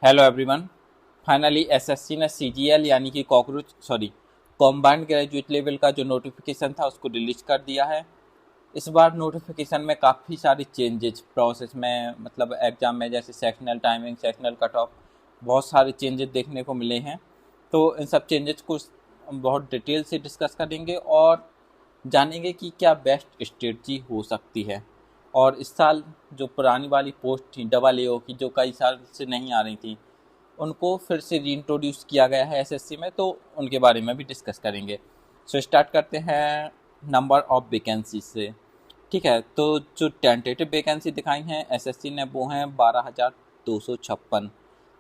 Hello everyone. Finally SSC ने CGL यानी कि कॉम्बाइंड ग्रेजुएट लेवल का जो नोटिफिकेशन था उसको रिलीज कर दिया है। इस बार नोटिफिकेशन में काफ़ी सारी चेंजेज प्रोसेस में, मतलब एग्जाम में, जैसे sectional timing, sectional cut off, बहुत सारे चेंजेस देखने को मिले हैं। तो इन सब चेंजेस को बहुत डिटेल से डिस्कस करेंगे और जानेंगे कि क्या बेस्ट स्ट्रेटजी हो सकती है। और इस साल जो पुरानी वाली पोस्ट थी डबल एओ की, जो कई साल से नहीं आ रही थी, उनको फिर से रीइंट्रोड्यूस किया गया है एसएससी में, तो उनके बारे में भी डिस्कस करेंगे। सो स्टार्ट करते हैं नंबर ऑफ वैकेंसी से। ठीक है, तो जो टेंटेटिव वैकेंसी दिखाई हैं एसएससी ने वो हैं 12,256,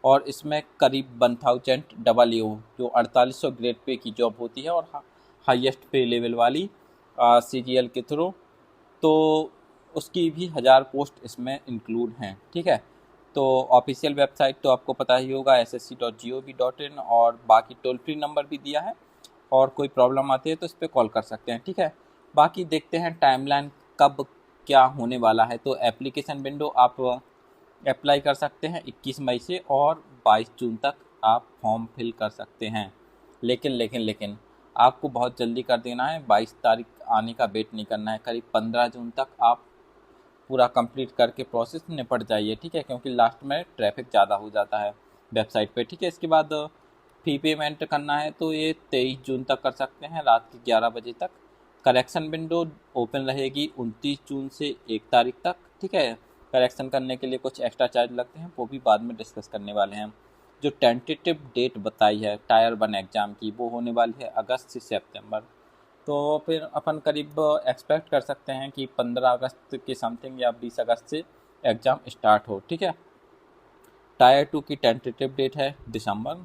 और इसमें करीब 1000 डबल एओ जो 4800 ग्रेड पे की जॉब होती है और हाईएस्ट पे लेवल वाली सीजीएल के थ्रू, तो उसकी भी 1000 पोस्ट इसमें इंक्लूड हैं। ठीक है, तो ऑफिशियल वेबसाइट तो आपको पता ही होगा ssc.gov.in, और बाकी टोल फ्री नंबर भी दिया है, और कोई प्रॉब्लम आती है तो इस पर कॉल कर सकते हैं। ठीक है, बाकी देखते हैं टाइमलाइन कब क्या होने वाला है। तो एप्लीकेशन विंडो आप अप्लाई कर सकते हैं 21 मई से, और 22 जून तक आप फॉर्म फिल कर सकते हैं। लेकिन आपको बहुत जल्दी कर देना है, 22 तारीख आने का वेट नहीं करना है। करीब 15 जून तक आप पूरा कंप्लीट करके प्रोसेस निपट जाइए। ठीक है, क्योंकि लास्ट में ट्रैफिक ज़्यादा हो जाता है वेबसाइट पे। ठीक है, इसके बाद फ़ी पेमेंट करना है तो ये 23 जून तक कर सकते हैं, रात के 11 बजे तक। करेक्शन विंडो ओपन रहेगी 29 जून से 1 तारीख तक। ठीक है, करेक्शन करने के लिए कुछ एक्स्ट्रा चार्ज लगते हैं, वो भी बाद में डिस्कस करने वाले हैं। जो टेंटेटिव डेट बताई है टायर 1 एग्ज़ाम की, वो होने वाली है अगस्त से सितंबर। तो फिर अपन करीब एक्सपेक्ट कर सकते हैं कि 15 अगस्त के समथिंग या 20 अगस्त से एग्ज़ाम स्टार्ट हो। ठीक है, टायर 2 की टेंटेटिव डेट है दिसंबर,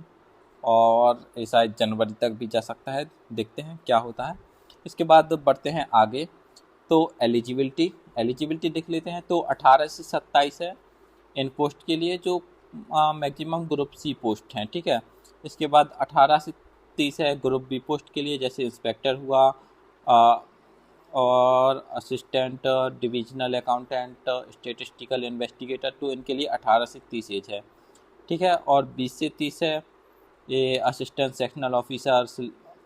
और ये शायद जनवरी तक भी जा सकता है। देखते हैं क्या होता है। इसके बाद बढ़ते हैं आगे। तो एलिजिबिलिटी देख लेते हैं। तो 18 से 27 है इन पोस्ट के लिए, जो मैक्सिमम ग्रुप सी पोस्ट हैं। ठीक है, इसके बाद 18 से 30 है ग्रुप बी पोस्ट के लिए, जैसे इंस्पेक्टर हुआ, आ, और assistant divisional accountant, statistical investigator, तो इनके लिए 18 से 30 एज है। ठीक है, और 20 से 30 है ये असिस्टेंट सेक्शनल ऑफिसर्स।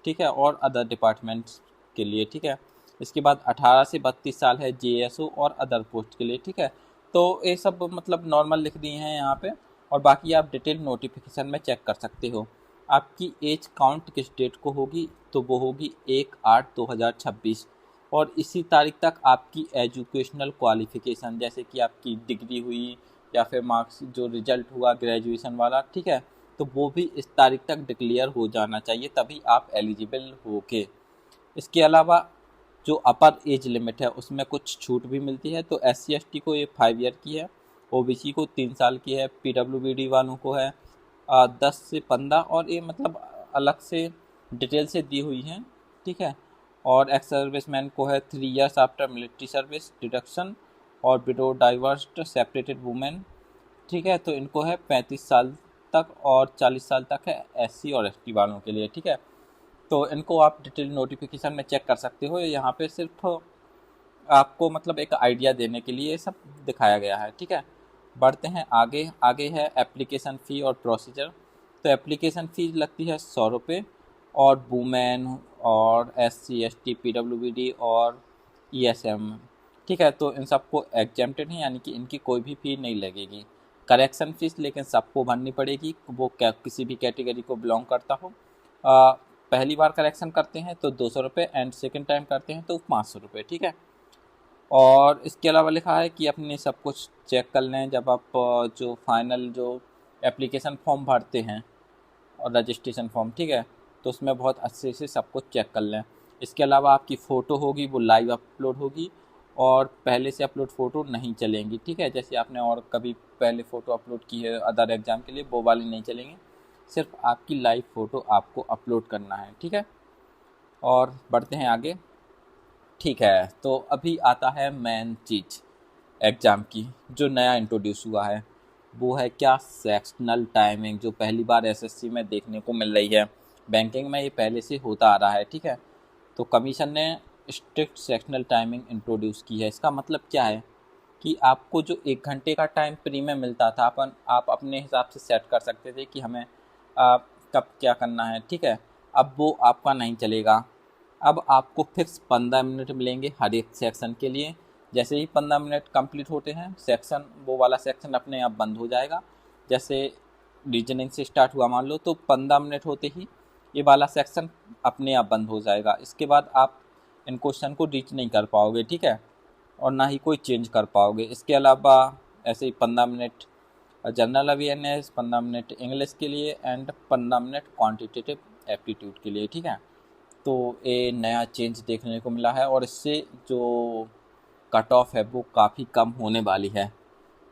ठीक है, और अदर डिपार्टमेंट्स के लिए। ठीक है, इसके बाद 18 से 32 साल है जेएसओ और अदर पोस्ट के लिए। ठीक है, तो ये सब मतलब नॉर्मल लिख दिए हैं यहाँ पे, और बाकी आप डिटेल नोटिफिकेशन में चेक कर सकते हो। आपकी एज काउंट किस डेट को होगी, तो वो होगी 1/8/2026, और इसी तारीख तक आपकी एजुकेशनल क्वालिफिकेशन, जैसे कि आपकी डिग्री हुई या फिर मार्क्स जो रिजल्ट हुआ ग्रेजुएशन वाला, ठीक है, तो वो भी इस तारीख तक डिक्लेयर हो जाना चाहिए, तभी आप एलिजिबल होगे। इसके अलावा जो अपर एज लिमिट है उसमें कुछ छूट भी मिलती है। तो SC/ST को ये 5 ईयर की है, OBC को 3 साल की है, PWBD वालों को है 10 से 15, और ये मतलब अलग से डिटेल से दी हुई हैं। ठीक है, और एक्स सर्विसमैन को है 3 years after military service deduction, और विडो डाइवर्स्ड सेपरेटेड वुमेन, ठीक है, तो इनको है 35 साल तक, और 40 साल तक है SC और ST वालों के लिए। ठीक है, तो इनको आप डिटेल नोटिफिकेशन में चेक कर सकते हो। यहाँ पे सिर्फ आपको मतलब एक आइडिया देने के लिए सब दिखाया गया है। ठीक है, बढ़ते हैं आगे। आगे है एप्लीकेशन फ़ी और प्रोसीजर। तो एप्लीकेशन फ़ी लगती है 100 रुपये, और वुमेन और SC/ST PWBD और ESM, ठीक है, तो इन सबको एग्जेम्प्टेड है, यानी कि इनकी कोई भी फ़ी नहीं लगेगी। करेक्शन फीस लेकिन सबको भरनी पड़ेगी, वो किसी भी कैटेगरी को बिलोंग करता हो। पहली बार करेक्शन करते हैं तो 200 रुपये, एंड सेकेंड टाइम करते हैं तो 500 रुपये। ठीक है, और इसके अलावा लिखा है कि अपने सब कुछ चेक कर लें जब आप जो फाइनल जो एप्लीकेशन फॉर्म भरते हैं और रजिस्ट्रेशन फॉर्म, ठीक है, तो उसमें बहुत अच्छे से सब कुछ चेक कर लें। इसके अलावा आपकी फ़ोटो होगी वो लाइव अपलोड होगी, और पहले से अपलोड फ़ोटो नहीं चलेंगी। ठीक है, जैसे आपने और कभी पहले फ़ोटो अपलोड की है अदर एग्ज़ाम के लिए, वो वाली नहीं चलेंगी, सिर्फ आपकी लाइव फ़ोटो आपको अपलोड करना है। ठीक है, और बढ़ते हैं आगे। ठीक है, तो अभी आता है मेन चीज़ एग्ज़ाम की, जो नया इंट्रोड्यूस हुआ है, वो है क्या, सेक्शनल टाइमिंग, जो पहली बार एसएससी में देखने को मिल रही है। बैंकिंग में ये पहले से होता आ रहा है। ठीक है, तो कमीशन ने स्ट्रिक्ट सेक्शनल टाइमिंग इंट्रोड्यूस की है। इसका मतलब क्या है कि आपको जो 1 घंटे का टाइम फ्री में मिलता था आप अपने हिसाब से सेट कर सकते थे कि हमें कब क्या करना है, ठीक है। अब वो आपका नहीं चलेगा। अब आपको फिक्स 15 मिनट मिलेंगे हर एक सेक्शन के लिए। जैसे ही 15 मिनट कंप्लीट होते हैं सेक्शन, वो वाला सेक्शन अपने आप बंद हो जाएगा। जैसे रीजनिंग से स्टार्ट हुआ मान लो, तो 15 मिनट होते ही ये वाला सेक्शन अपने आप बंद हो जाएगा। इसके बाद आप इन क्वेश्चन को रीच नहीं कर पाओगे, ठीक है, और ना ही कोई चेंज कर पाओगे। इसके अलावा ऐसे ही 15 minute general awareness, 15 minute English के लिए एंड 15 मिनट क्वांटिटेटिव एप्टीट्यूड के लिए, ठीक है। तो ये नया चेंज देखने को मिला है और इससे जो कट ऑफ है वो काफ़ी कम होने वाली है।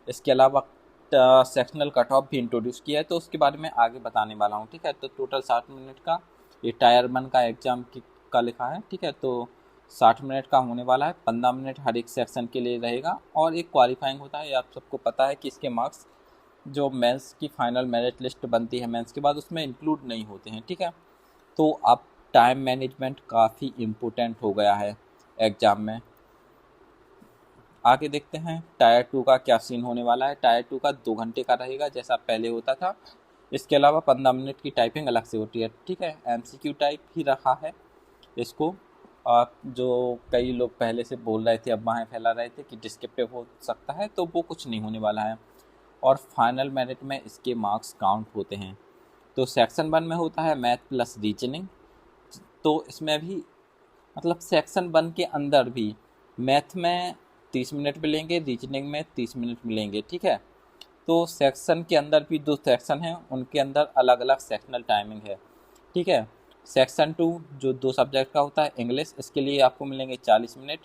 इसके अलावा सेक्शनल कट ऑफ भी इंट्रोड्यूस किया है, तो उसके बारे में आगे बताने वाला हूँ, ठीक है। तो टोटल 60 मिनट का ये टायर 1 का एग्ज़ाम का लिखा है, ठीक है। तो 60 मिनट का होने वाला है, 15 मिनट हर एक सेक्शन के लिए रहेगा और एक क्वालिफाइंग होता है। ये आप सबको पता है कि इसके मार्क्स जो मेंस की फाइनल मेरिट लिस्ट बनती है मेंस के बाद, उसमें इंक्लूड नहीं होते हैं, ठीक है। तो अब टाइम मैनेजमेंट काफ़ी इम्पोर्टेंट हो गया है एग्ज़ाम में। आगे देखते हैं टायर 2 का क्या सीन होने वाला है। टायर 2 का 2 घंटे का रहेगा जैसा पहले होता था। इसके अलावा 15 मिनट की टाइपिंग अलग से होती है, ठीक है। MCQ टाइप ही रखा है इसको। जो कई लोग पहले से बोल रहे थे, अब वहाँ फैला रहे थे कि डिस्क्रिप्टिव हो सकता है, तो वो कुछ नहीं होने वाला है। और फाइनल मेरिट में इसके मार्क्स काउंट होते हैं। तो सेक्शन 1 में होता है मैथ प्लस रीजनिंग। तो इसमें भी मतलब सेक्शन 1 के अंदर भी मैथ में 30 मिनट मिलेंगे, रीजनिंग में 30 मिनट मिलेंगे, ठीक है। तो सेक्शन के अंदर भी 2 सेक्शन हैं, उनके अंदर अलग अलग सेक्शनल टाइमिंग है, ठीक है। सेक्शन 2 जो 2 सब्जेक्ट का होता है, इंग्लिश, इसके लिए आपको मिलेंगे 40 मिनट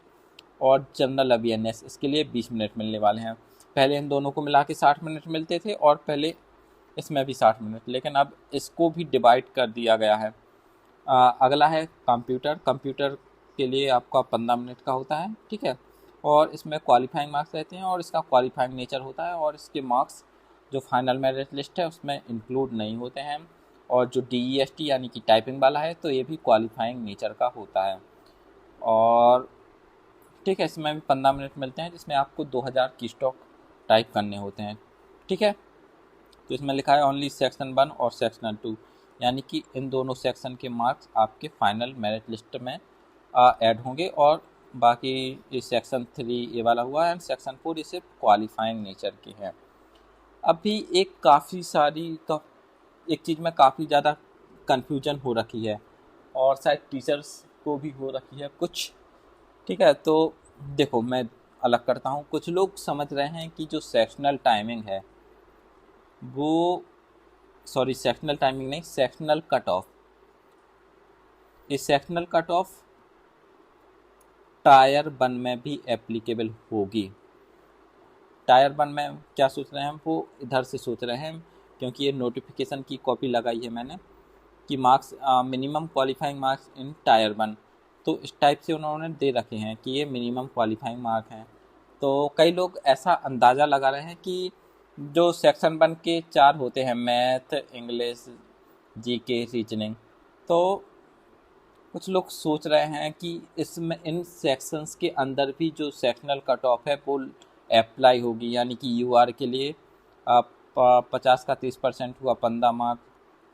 और जनरल अवेयरनेस इसके लिए 20 मिनट मिलने वाले हैं। पहले इन दोनों को मिला के 60 मिनट मिलते थे और पहले इसमें भी 60 मिनट, लेकिन अब इसको भी डिवाइड कर दिया गया है। अगला है कंप्यूटर। कंप्यूटर के लिए आपका 15 मिनट का होता है, ठीक है। और इसमें क्वालिफाइंग मार्क्स रहते हैं और इसका क्वालिफाइंग नेचर होता है और इसके मार्क्स जो फाइनल मेरिट लिस्ट है उसमें इंक्लूड नहीं होते हैं। और जो DEST यानी कि टाइपिंग वाला है, तो ये भी क्वालिफाइंग नेचर का होता है। और ठीक है, इसमें भी 15 मिनट मिलते हैं जिसमें आपको 2000 की स्टॉक टाइप करने होते हैं, ठीक है। तो इसमें लिखा है ओनली सेक्शन 1 और सेक्शन 2, यानी कि इन दोनों सेक्शन के मार्क्स आपके फाइनल मेरिट लिस्ट में ऐड होंगे और बाकी ये सेक्शन 3 ये वाला हुआ एंड सेक्शन 4 ये सिर्फ क्वालिफाइंग नेचर के हैं। अभी एक चीज़ में काफ़ी ज़्यादा कन्फ्यूजन हो रखी है और शायद टीचर्स को भी हो रखी है कुछ, ठीक है। तो देखो मैं अलग करता हूँ। कुछ लोग समझ रहे हैं कि जो सेक्शनल टाइमिंग है वो सेक्शनल टाइमिंग नहीं, सेक्शनल कट ऑफ, इस सेक्शनल कट ऑफ टायर 1 में भी एप्लीकेबल होगी। टायर 1 में क्या सोच रहे हैं हम, वो इधर से सोच रहे हैं क्योंकि ये नोटिफिकेशन की कॉपी लगाई है मैंने कि marks minimum qualifying marks in tyre 1, तो इस टाइप से उन्होंने दे रखे हैं कि ये मिनिमम क्वालिफाइंग मार्क हैं। तो कई लोग ऐसा अंदाज़ा लगा रहे हैं कि जो सेक्शन 1 के 4 होते हैं, मैथ, इंग्लिश, GK, रीजनिंग, तो कुछ लोग सोच रहे हैं कि इसमें इन सेक्शंस के अंदर भी जो सेक्शनल कट ऑफ है वो अप्लाई होगी, यानी कि UR के लिए 50 का 30% हुआ 15 मार्क,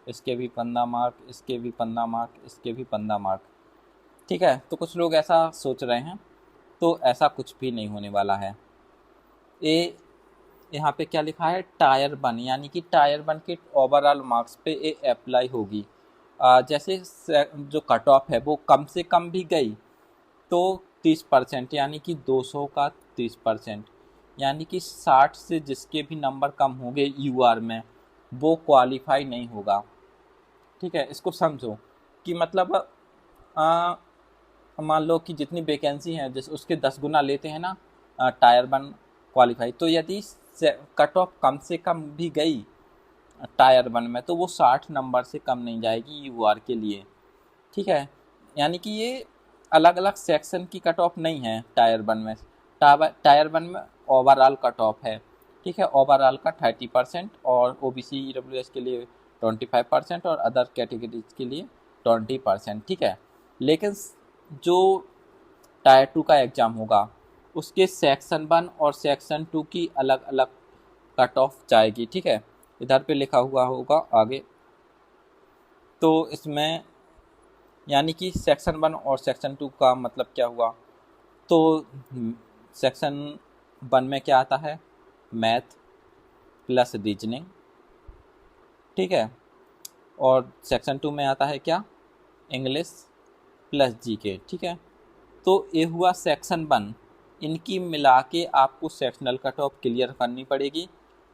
इसके भी 15 मार्क, इसके भी 15 मार्क, इसके भी 15 मार्क, ठीक है। तो कुछ लोग ऐसा सोच रहे हैं, तो ऐसा कुछ भी नहीं होने वाला है। ये यहाँ पे क्या लिखा है, टायर 1, यानी कि टायर 1 के ओवरऑल मार्क्स पे ये अप्लाई होगी। जैसे जो कट ऑफ है वो कम से कम भी गई तो 30%, यानी कि 200 का 30%, यानी कि 60 से जिसके भी नंबर कम होंगे UR में वो क्वालिफाई नहीं होगा, ठीक है। इसको समझो कि मतलब मान लो कि जितनी वैकेंसी है जिस उसके 10 गुना लेते हैं ना टायर 1 क्वालिफाई, तो यदि कट ऑफ कम से कम भी गई टायर 1 में तो वो 60 नंबर से कम नहीं जाएगी UR के लिए, ठीक है। यानी कि ये अलग अलग सेक्शन की कट ऑफ नहीं है टायर 1 में। टायर 1 में ओवरऑल कट ऑफ है, ठीक है। ओवरऑल का 30% और OBC EWS के लिए 25% और अदर कैटेगरीज के लिए 20%, ठीक है। लेकिन जो टायर 2 का एग्ज़ाम होगा उसके सेक्शन 1 और सेक्शन 2 की अलग अलग कट ऑफ जाएगी। ठीक है, इधर पे लिखा हुआ होगा आगे। तो इसमें यानी कि सेक्शन 1 और सेक्शन 2 का मतलब क्या हुआ, तो सेक्शन 1 में क्या आता है, मैथ प्लस रीजनिंग। ठीक है, और सेक्शन 2 में आता है क्या, इंग्लिश प्लस जीके। ठीक है, तो ये हुआ सेक्शन 1। इनकी मिला के आपको सेक्शनल कट ऑफ क्लियर करनी पड़ेगी,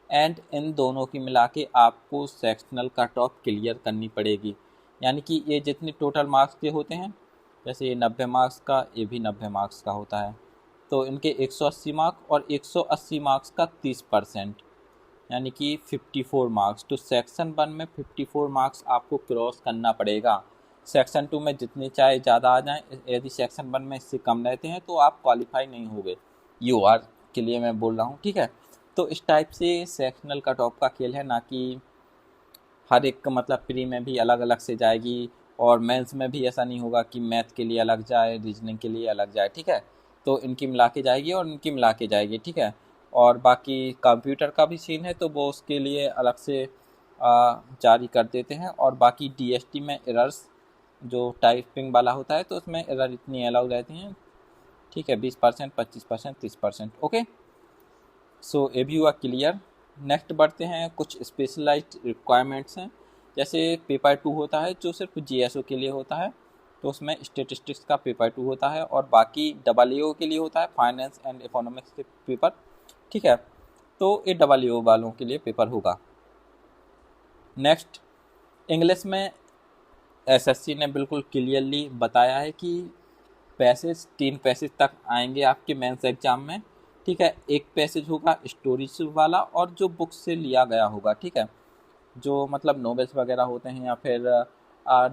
एंड इन दोनों की मिला के आपको सेक्शनल कट ऑफ क्लियर करनी पड़ेगी। यानी कि ये जितने टोटल मार्क्स के होते हैं, जैसे ये 90 मार्क्स का, ये भी 90 मार्क्स का होता है, तो इनके 180 मार्क्स और 180 मार्क्स का 30%, यानी कि 54 मार्क्स। तो सेक्शन 1 में 54 मार्क्स आपको क्रॉस करना पड़ेगा। सेक्शन 2 में जितने चाहे ज़्यादा आ जाएं, यदि सेक्शन 1 में इससे कम रहते हैं तो आप क्वालिफाई नहीं होगे, यू आर के लिए मैं बोल रहा हूँ। ठीक है, तो इस टाइप से सेक्शनल कट ऑफ का खेल है, ना कि हर एक मतलब प्री में भी अलग अलग से जाएगी, और मेंस में भी ऐसा नहीं होगा कि मैथ के लिए अलग जाए, रीजनिंग के लिए अलग जाए। ठीक है, तो इनकी मिला के जाएगी और इनकी मिला के जाएगी। ठीक है, और बाकी कंप्यूटर का भी सीन है तो वो उसके लिए अलग से जारी कर देते हैं। और बाकी डीएसटी में एरर्स जो टाइपिंग वाला होता है, तो उसमें एरर इतनी अलाउ रहती हैं। ठीक है, 20%, 25%, 30%। ओके, सो ये भी हुआ क्लियर। नेक्स्ट बढ़ते हैं, कुछ स्पेशलाइज्ड रिक्वायरमेंट्स हैं। जैसे पेपर 2 होता है जो सिर्फ जीएसओ के लिए होता है, तो उसमें स्टेटिस्टिक्स का पेपर 2 होता है, और बाकी डबलईओ के लिए होता है फाइनेंस एंड इकोनॉमिक्स के पेपर। ठीक है, तो ये डबलईओ वालों के लिए पेपर होगा। नेक्स्ट, इंग्लिश में एसएससी ने बिल्कुल क्लियरली बताया है कि पैसेज 3 पैसेज तक आएंगे आपके मेंस एग्जाम में। ठीक है, एक पैसेज होगा स्टोरीज वाला और जो बुक से लिया गया होगा। ठीक है, जो मतलब नॉवेल्स वगैरह होते हैं या फिर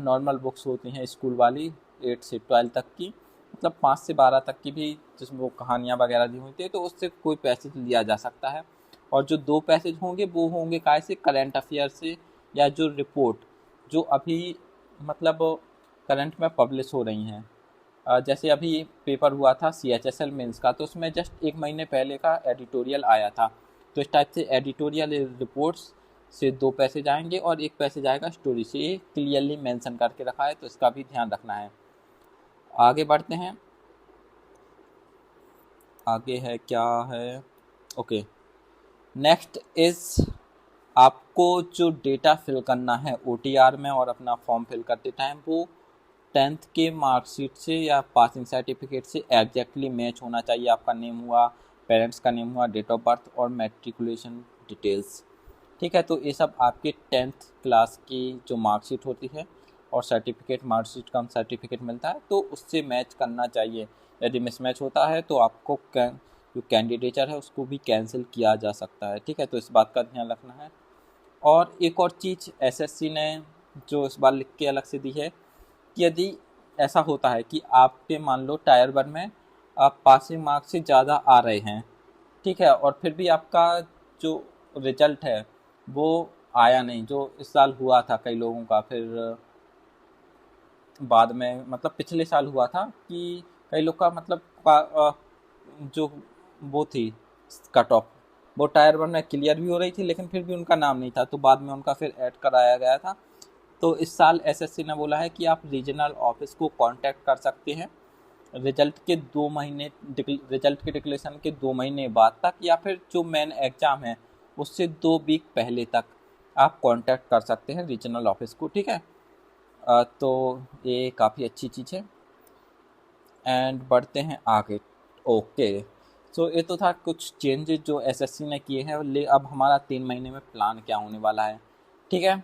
नॉर्मल बुक्स होती हैं स्कूल वाली 8 से 12 तक की, मतलब 5 से 12 तक की भी, जिसमें वो कहानियाँ वगैरह दी होती है, तो उससे कोई पैसेज लिया जा सकता है। और जो 2 पैसेज होंगे वो होंगे काय से, करंट अफेयर से, या जो रिपोर्ट जो अभी मतलब करंट में पब्लिश हो रही हैं। जैसे अभी पेपर हुआ था CHSL मेंस का, तो उसमें जस्ट 1 महीने पहले का एडिटोरियल आया था। तो इस टाइप से एडिटोरियल रिपोर्ट्स से 2 पैसेज आएंगे और 1 पैसेज आएगा स्टोरी से। ये क्लियरली मेंशन करके रखा है, तो इसका भी ध्यान रखना है। आगे बढ़ते हैं, आगे है क्या है, ओके। नेक्स्ट इज, आपको जो डेटा फिल करना है OTR में और अपना फॉर्म फिल करते टाइम, वो 10th के मार्कशीट से या पासिंग सर्टिफिकेट से एग्जैक्टली मैच होना चाहिए। आपका नेम हुआ, पेरेंट्स का नेम हुआ, डेट ऑफ बर्थ और मैट्रिकुलेशन डिटेल्स। ठीक है, तो ये सब आपके 10th क्लास की जो मार्कशीट होती है और सर्टिफिकेट, मार्कशीट का सर्टिफिकेट मिलता है, तो उससे मैच करना चाहिए। यदि मिसमैच होता है तो आपको जो कैंडिडेचर है उसको भी कैंसिल किया जा सकता है। ठीक है, तो इस बात का ध्यान रखना है। और एक और चीज़ एसएससी ने जो इस बार लिख के अलग से दी है, कि यदि ऐसा होता है कि आपके मान लो टायर 1 में आप पासिंग मार्क्स से ज़्यादा आ रहे हैं, ठीक है, और फिर भी आपका जो रिजल्ट है वो आया नहीं, जो इस साल हुआ था कई लोगों का, फिर बाद में मतलब पिछले साल हुआ था कि कई लोग का मतलब जो वो थी कट ऑफ, वो टायर 1 में क्लियर भी हो रही थी, लेकिन फिर भी उनका नाम नहीं था, तो बाद में उनका फिर ऐड कराया गया था। तो इस साल एसएससी ने बोला है कि आप रीजनल ऑफिस को कांटेक्ट कर सकते हैं रिजल्ट के 2 महीने, रिजल्ट के डिक्लेरेशन के 2 महीने बाद तक, या फिर जो मेन एग्जाम है उससे 2 वीक पहले तक आप कांटेक्ट कर सकते हैं रीजनल ऑफिस को। ठीक है, तो ये काफ़ी अच्छी चीज़ है। एंड बढ़ते हैं आगे। ओके, सो ये तो था कुछ चेंजेस जो एसएससी ने किए हैं। ले अब हमारा 3 महीने में प्लान क्या होने वाला है। ठीक है,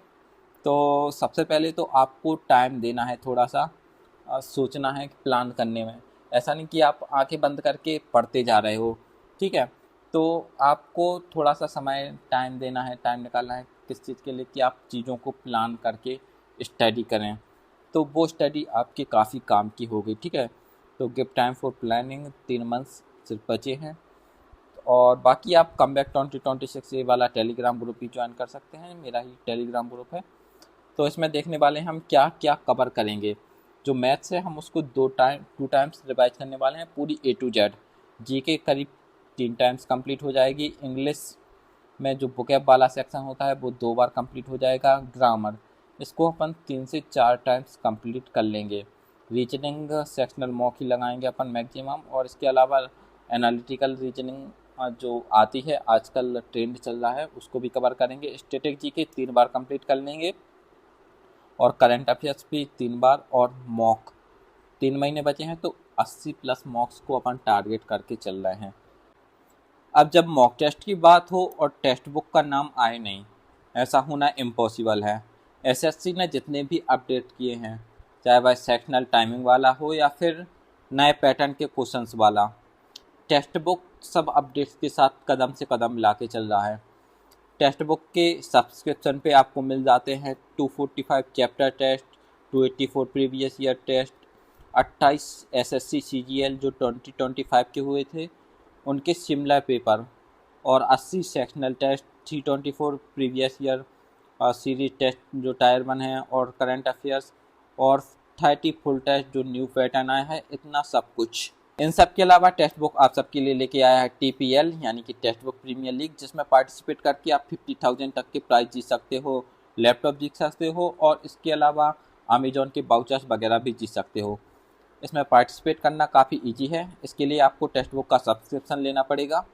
तो सबसे पहले तो आपको टाइम देना है, थोड़ा सा सोचना है प्लान करने में। ऐसा नहीं कि आप आंखें बंद करके पढ़ते जा रहे हो। ठीक है, तो आपको थोड़ा सा समय टाइम देना है, टाइम निकालना है किस चीज़ के लिए, कि आप चीज़ों को प्लान करके स्टडी करें, तो वो स्टडी आपके काफ़ी काम की होगी। ठीक है, तो give time for planning, 3 months सिर्फ बचे हैं। और बाकी आप कम बैक 2026 ये वाला टेलीग्राम ग्रुप भी ज्वाइन कर सकते हैं, मेरा ही टेलीग्राम ग्रुप है। तो इसमें देखने वाले हैं हम क्या क्या कवर करेंगे। जो मैथ्स है हम उसको 2 टाइम्स रिवाइज करने वाले हैं, पूरी A to Z। जीके करीब 3 टाइम्स कंप्लीट हो जाएगी। इंग्लिश में जो बुकैब वाला सेक्शन होता है वो 2 बार कंप्लीट हो जाएगा। ग्रामर इसको अपन 3 से 4 टाइम्स कंप्लीट कर लेंगे। रीजनिंग सेक्शनल मॉक ही लगाएंगे अपन मैक्सिमम, और इसके अलावा एनालिटिकल रीजनिंग जो आती है आजकल ट्रेंड चल रहा है उसको भी कवर करेंगे। स्ट्रेटेजी के 3 बार कंप्लीट कर लेंगे, और करंट अफेयर्स भी 3 बार, और मॉक 3 महीने बचे हैं तो 80+ मॉक्स को अपन टारगेट करके चल रहे हैं। अब जब मॉक टेस्ट की बात हो और टेक्स्ट बुक का नाम आए नहीं, ऐसा होना इम्पॉसिबल है। एसएससी ने जितने भी अपडेट किए हैं, चाहे वह सेक्शनल टाइमिंग वाला हो या फिर नए पैटर्न के क्वेश्चंस वाला, टेक्स्ट बुक सब अपडेट्स के साथ कदम से कदम मिला के चल रहा है। टेक्स्ट बुक के सब्सक्रिप्शन पे आपको मिल जाते हैं 245 chapter test, 284 previous year test, 28 SSC CGL जो 2025 के हुए थे उनके सिमिलर पेपर, और 80 sectional test, 324 previous year series test जो टायर 1 है, और करंट अफेयर्स, और 30 फुल टेस्ट जो न्यू पैटर्न आया है। इतना सब कुछ। इन सब के अलावा टेक्स्ट बुक आप सबके लिए लेके आया है टीपीएल यानी कि टेक्स्ट बुक प्रीमियर लीग, जिसमें पार्टिसिपेट करके आप 50,000 तक के प्राइज जीत सकते हो, लैपटॉप जीत सकते हो, और इसके अलावा अमेजोन के वाउचर्स वगैरह भी जीत सकते हो। इसमें पार्टिसिपेट करना काफ़ी ईजी है। इसके लिए आपको टेक्स्ट बुक का सब्सक्रिप्शन लेना पड़ेगा,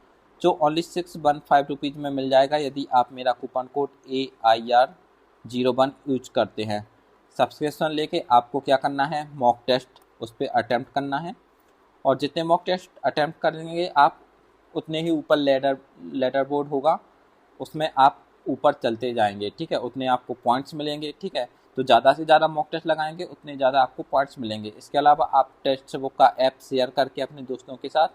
जो ओनली 615 रुपीज़ में मिल जाएगा यदि आप मेरा कूपन कोड AIR01 यूज करते हैं। सब्सक्रिप्शन लेके आपको क्या करना है, मॉक टेस्ट उस पर अटैम्प्ट करना है, और जितने मॉक टेस्ट अटैम्प्ट करेंगे आप उतने ही ऊपर लेडर बोर्ड होगा, उसमें आप ऊपर चलते जाएंगे, ठीक है। उतने आपको पॉइंट्स मिलेंगे, ठीक है। तो ज़्यादा से ज़्यादा मॉक टेस्ट लगाएंगे उतने ज़्यादा आपको पॉइंट्स मिलेंगे। इसके अलावा आप टेक्स्ट बुक का ऐप शेयर करके अपने दोस्तों के साथ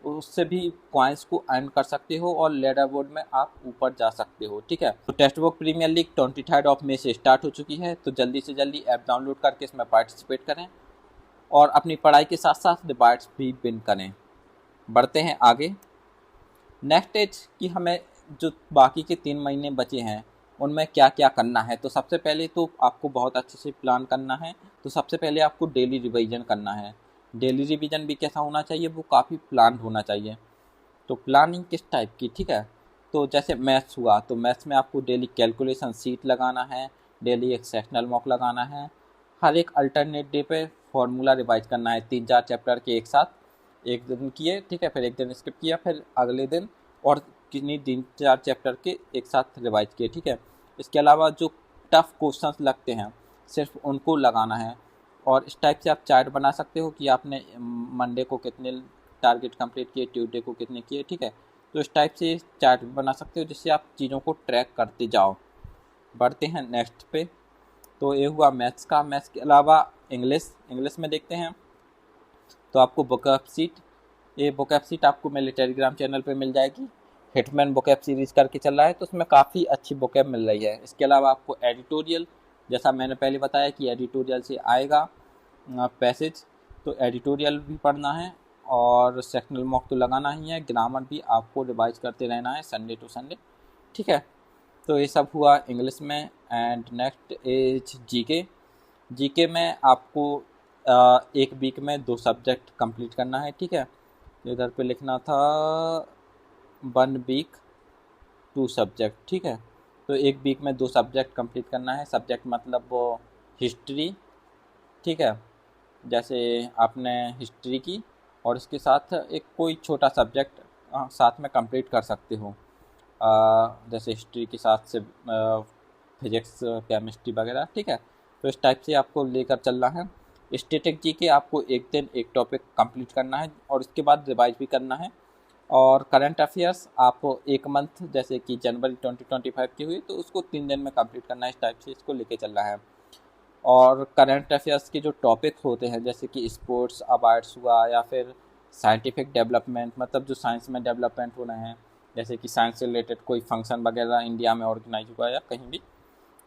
उससे भी कॉइन्स को अर्न कर सकते हो, और लेडर बोर्ड में आप ऊपर जा सकते हो, ठीक है। तो टेक्स्ट बुक प्रीमियर लीग 23 मई से स्टार्ट हो चुकी है, तो जल्दी से जल्दी ऐप डाउनलोड करके इसमें पार्टिसिपेट करें, और अपनी पढ़ाई के साथ साथ डिबेट्स भी विन करें। बढ़ते हैं आगे। नेक्स्ट एज कि हमें जो बाकी के 3 महीने बचे हैं उनमें क्या क्या करना है। तो सबसे पहले तो आपको बहुत अच्छे से प्लान करना है। तो सबसे पहले आपको डेली रिवीजन करना है। डेली रिवीजन भी कैसा होना चाहिए, वो काफ़ी प्लान होना चाहिए। तो प्लानिंग किस टाइप की, ठीक है। तो जैसे मैथ्स हुआ, तो मैथ्स में आपको डेली कैलकुलेशन शीट लगाना है, डेली एक सेक्शनल मॉक लगाना है, हर एक अल्टरनेट डे पे फॉर्मूला रिवाइज करना है 3-4 चैप्टर के एक साथ। एक दिन किए, ठीक है, फिर एक दिन स्किप किया, फिर अगले दिन और कितनी 3-4 चैप्टर के एक साथ रिवाइज किए, ठीक है। इसके अलावा जो टफ क्वेश्चंस लगते हैं सिर्फ उनको लगाना है, और इस टाइप से आप चार्ट बना सकते हो कि आपने मंडे को कितने टारगेट कंप्लीट किए, ट्यूसडे को कितने किए, ठीक है। तो इस टाइप से चार्ट बना सकते हो जिससे आप चीज़ों को ट्रैक करते जाओ। बढ़ते हैं नेक्स्ट पे। तो ये हुआ मैथ्स का। मैथ्स के अलावा इंग्लिश में देखते हैं। तो आपको बुकअप सीट, ये बुकअप सीट आपको मेरे टेलीग्राम चैनल पे मिल जाएगी। हिटमैन बुकअप सीरीज़ करके चल रहा है, तो उसमें काफ़ी अच्छी बुकअप मिल रही है। इसके अलावा आपको एडिटोरियल, जैसा मैंने पहले बताया कि एडिटोरियल से आएगा पैसेज, तो एडिटोरियल भी पढ़ना है, और सेक्शनल मॉक तो लगाना ही है। ग्रामर भी आपको रिवाइज करते रहना है संडे टू संडे, ठीक है। तो ये सब हुआ इंग्लिश में। एंड नेक्स्ट इज जीके में आपको एक वीक में 2 सब्जेक्ट कंप्लीट करना है, ठीक है। इधर पे लिखना था 1 वीक 2 सब्जेक्ट, ठीक है। तो एक वीक में 2 सब्जेक्ट कंप्लीट करना है। सब्जेक्ट मतलब वो हिस्ट्री, ठीक है। जैसे आपने हिस्ट्री की और इसके साथ एक कोई छोटा सब्जेक्ट साथ में कंप्लीट कर सकते हो, जैसे हिस्ट्री के साथ से फिजिक्स, केमिस्ट्री वगैरह, ठीक है। तो इस टाइप से आपको लेकर चलना है। स्टैटिक के आपको एक दिन एक टॉपिक कंप्लीट करना है, और उसके बाद रिवाइज भी करना है। और करंट अफेयर्स आप एक मंथ, जैसे कि जनवरी 2025 की हुई, तो उसको 3 दिन में कंप्लीट करना है। इस टाइप से इसको लेके चलना है। और करंट अफेयर्स के जो टॉपिक्स होते हैं, जैसे कि स्पोर्ट्स अवार्ड्स हुआ, या फिर साइंटिफिक डेवलपमेंट, मतलब जो साइंस में डेवलपमेंट हो रहे हैं, जैसे कि साइंस से रिलेटेड कोई फंक्शन वगैरह इंडिया में ऑर्गेनाइज हुआ या कहीं भी,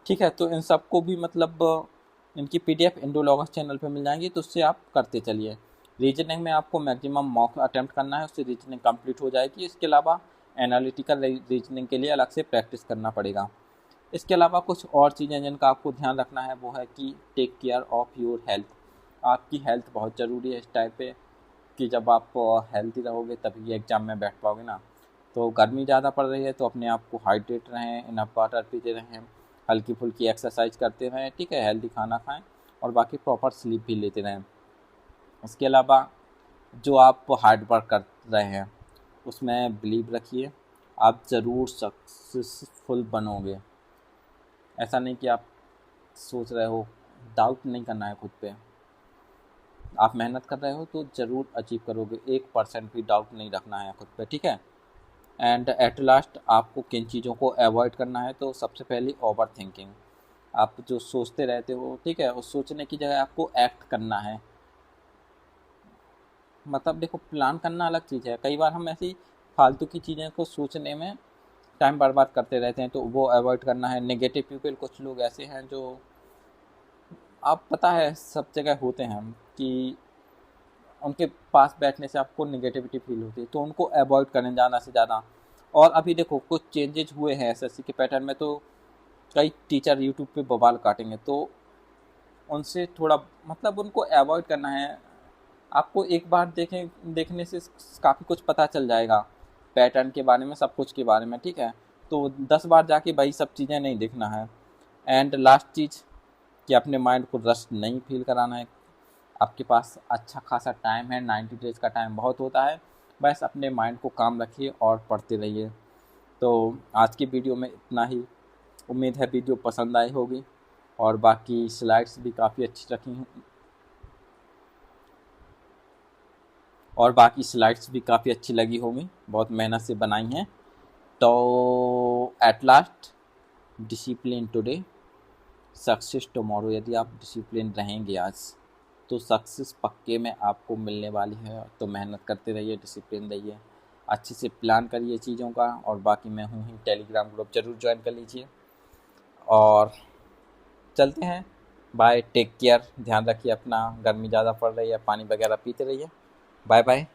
ठीक है। तो इन सबको भी मतलब इनकी PDF इंडोलॉगस चैनल पे मिल जाएंगी, तो उससे आप करते चलिए। रीजनिंग में आपको मैक्सिमम मॉक अटैम्प्ट करना है, उससे रीजनिंग कंप्लीट हो जाएगी। इसके अलावा एनालिटिकल रीजनिंग के लिए अलग से प्रैक्टिस करना पड़ेगा। इसके अलावा कुछ और चीज़ें जिनका आपको ध्यान रखना है, वो है कि take care of your health. आपकी हेल्थ बहुत ज़रूरी है इस टाइम पे। कि जब आप हेल्दी रहोगे तभी एग्ज़ाम में बैठ पाओगे ना। तो गर्मी ज़्यादा पड़ रही है तो अपने आप को हाइड्रेट रहें, इनफ वाटर पीते रहें, हल्की फुल्की एक्सरसाइज करते रहें, ठीक है, हेल्दी खाना खाएं और बाकी प्रॉपर स्लीप भी लेते रहें। इसके अलावा जो आप हार्ड वर्क कर रहे हैं उसमें बिलीव रखिए, आप ज़रूर सक्सेसफुल बनोगे। ऐसा नहीं कि आप सोच रहे हो, डाउट नहीं करना है खुद पे। आप मेहनत कर रहे हो तो ज़रूर अचीव करोगे, 1% भी डाउट नहीं रखना है खुद पे, ठीक है। एंड एट लास्ट आपको किन चीज़ों को अवॉइड करना है, तो सबसे पहली ओवर थिंकिंग। आप जो सोचते रहते हो, ठीक है, उस सोचने की जगह आपको एक्ट करना है। मतलब देखो, प्लान करना अलग चीज़ है, कई बार हम ऐसी फालतू की चीज़ें को सोचने में टाइम बर्बाद करते रहते हैं, तो वो अवॉइड करना है। नेगेटिव पीपल, कुछ लोग ऐसे हैं जो आप पता है सब जगह होते हैं कि उनके पास बैठने से आपको नेगेटिविटी फील होती है, तो उनको अवॉइड करें ज़्यादा से ज़्यादा। और अभी देखो कुछ चेंजेज हुए हैं एसएससी के पैटर्न में, तो कई टीचर यूट्यूब पे बवाल काटेंगे, तो उनसे थोड़ा मतलब उनको अवॉइड करना है। आपको एक बार देखने से काफ़ी कुछ पता चल जाएगा पैटर्न के बारे में, सब कुछ के बारे में, ठीक है। तो 10 बार जाके भाई सब चीज़ें नहीं देखना है। एंड लास्ट चीज़ कि अपने माइंड को रस्ट नहीं फील कराना है। आपके पास अच्छा खासा टाइम है, 90 डेज़ का टाइम बहुत होता है। बस अपने माइंड को काम रखिए और पढ़ते रहिए। तो आज की वीडियो में इतना ही। उम्मीद है वीडियो पसंद आई होगी और बाकी स्लाइड्स भी काफ़ी अच्छी रखी हैं और बाकी स्लाइड्स भी काफ़ी अच्छी लगी होंगी, बहुत मेहनत से बनाई हैं। तो at last, discipline today, success tomorrow. यदि आप डिसिप्लिन रहेंगे आज तो सक्सेस पक्के में आपको मिलने वाली है। तो मेहनत करते रहिए, डिसिप्लिन रहिए, अच्छे से प्लान करिए चीज़ों का। और बाकी मैं हूँ ही, टेलीग्राम ग्रुप ज़रूर ज्वाइन कर लीजिए। और चलते हैं, बाय, टेक केयर, ध्यान रखिए अपना, गर्मी ज़्यादा पड़ रही है, पानी वगैरह पीते रहिए। Bye bye.